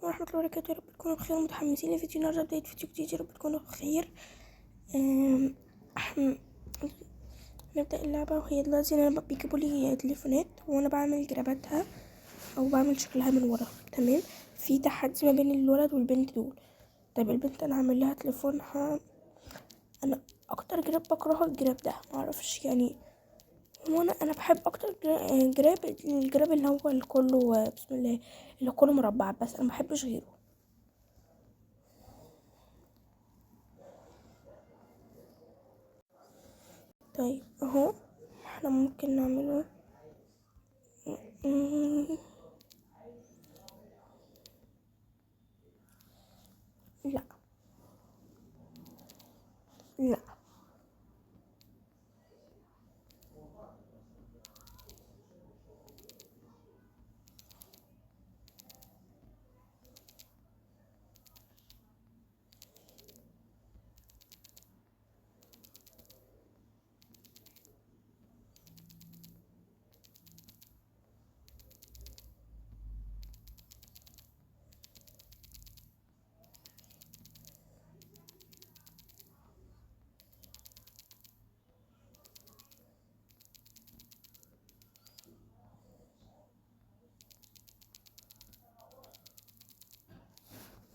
ورحمة الله وبركاته. يا رب تكونوا بخير، متحمسين لفيديو النهارده، بداية فيديو جديد. يا رب تكونوا بخير. نبدأ اللعبة، وهي دلوقتي انا بيجيبوا لي تليفونات وانا بعمل جراباتها او بعمل شكلها من ورا. تمام، في تحدي ما بين الولد والبنت دول. طيب البنت انا هعمل لها تليفونها. انا اكتر جراب بكرهه الجراب ده، معرفش يعني. هو انا بحب اكتر الجراب اللي هو اللي كله بسم الله، اللي كله مربع، بس انا ما بحبش غيره. طيب اهو احنا ممكن نعمله. مم، لا لا.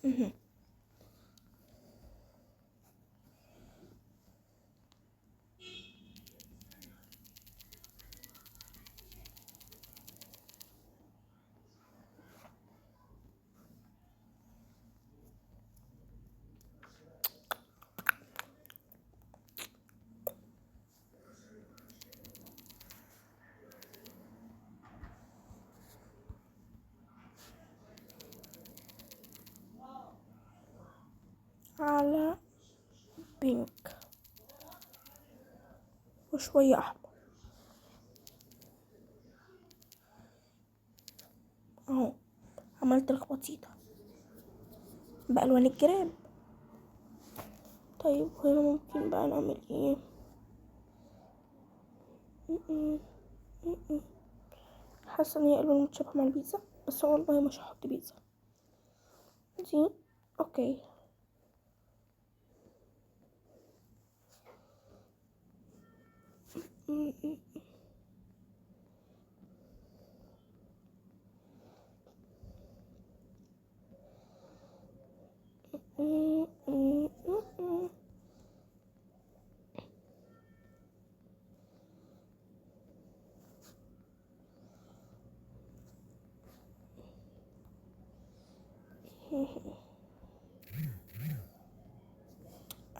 مهم. على بينك وشوية احمر اهو. عملت لخبطيطة بألوان الجراب. طيب هنا ممكن بقى نعمل ايه؟ م-م. م-م. حاسة ان هي الوان متشابهة مع البيتزا، بس هو والله مش هحط بيتزا دي. اوكي. م-م. م-م. م-م.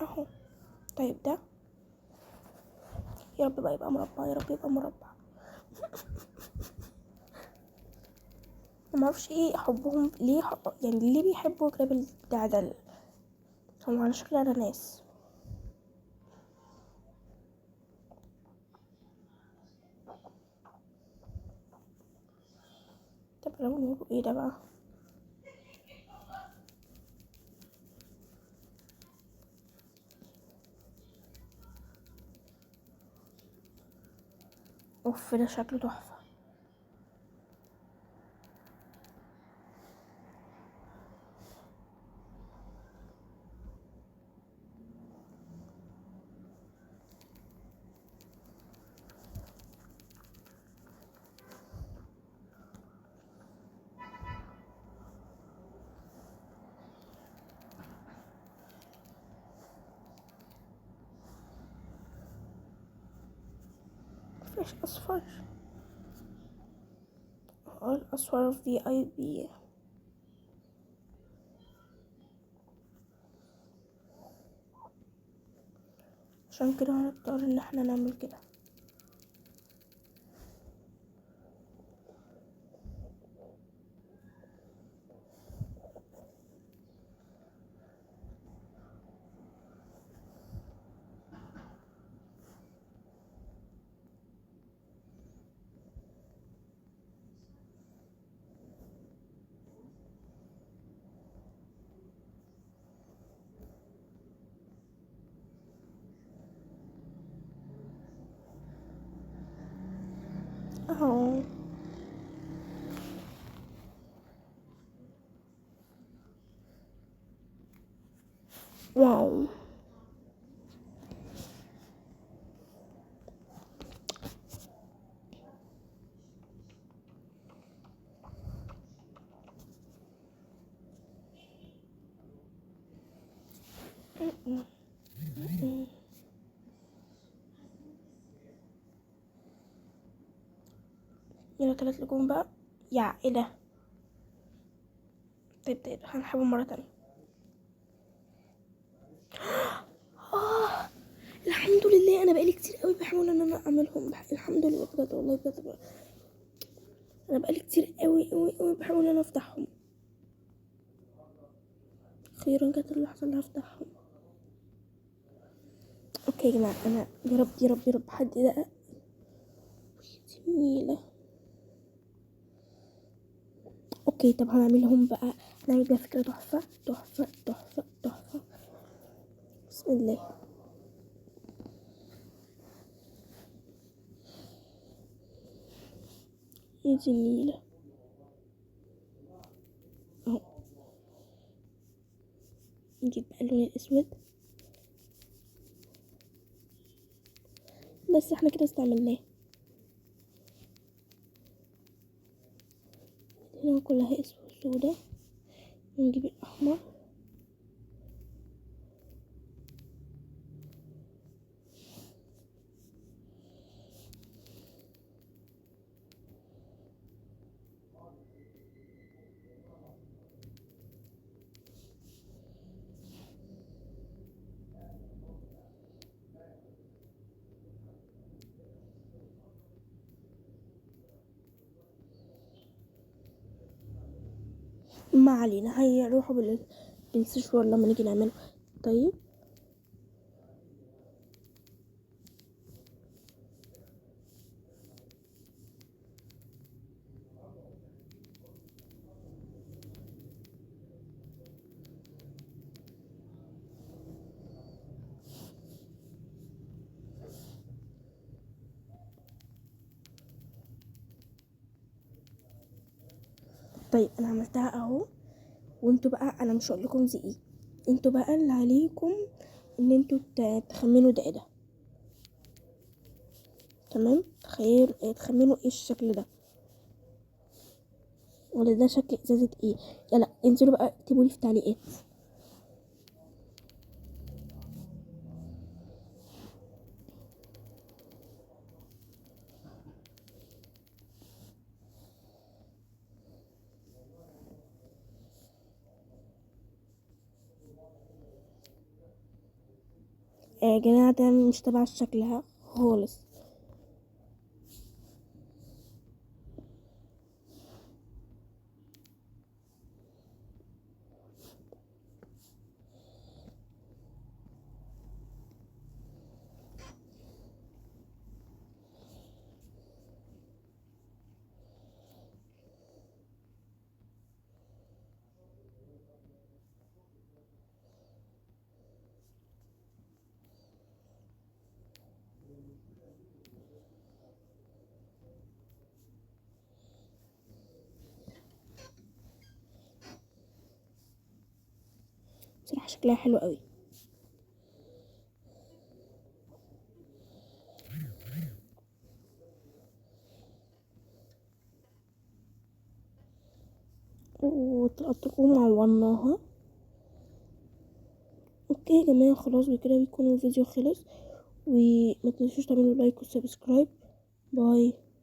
اهو. طيب ده يا رب بقى يبقى مربع، يا رب يبقى مربع. ما اعرفش ايه حبهم ليه، يعني ليه بيحبوا جراب بتاع ده. هم على شكل اناناس. طب لو نقول ايه ده بقى؟ اوف، ده شكله تحفه. مفيش اصفر. الاصفر في اي بي. عشان كده هنضطر ان احنا نعمل كده. اهو. واو. يلا 3 نجوم بقى. يا ايه ده؟ طيب هنحاول مرة تانية. الحمد لله. انا بقالي كتير قوي بحاول ان انا اعملهم. الحمد لله بجد والله بجد. انا بقالي كتير قوي قوي قوي بحاول ان انا افتحهم. اخيرا جت اللحظة اللي هفتحهم. اوكي يا جماعة، انا يا رب يا رب يا رب حد ده جميلة. اوكي طب هنعملهم بقى. هنعمل بقى فكرة تحفة تحفة تحفة تحفة. بسم الله. يا جميلة اهو. نجيب بقى اللون الاسود. بس احنا كده استعملناه. هنا كلها اسود سودا. ونجيب الاحمر. ما علينا، هيا نروحوا بالسشوار لما نيجي نعمله. طيب طيب انا عملتها اهو. وانتوا بقى انا مش هقول لكم زي ايه. انتوا بقى اللي عليكم ان انتوا تخمنوا ده. تمام. تخمنوا ايه الشكل ده، ولا ده شكل ازازة ايه. يلا انزلوا بقى اكتبوا لي في تعليقات. يا جماعة ده مش تبع شكلها خالص. بصراحة شكلها حلو قوي. وتقطعوا معورناها. اوكي يا جماعة خلاص بكده بيكون الفيديو خلص. وما تنسوش تعملوا لايك وسبسكرايب. باي.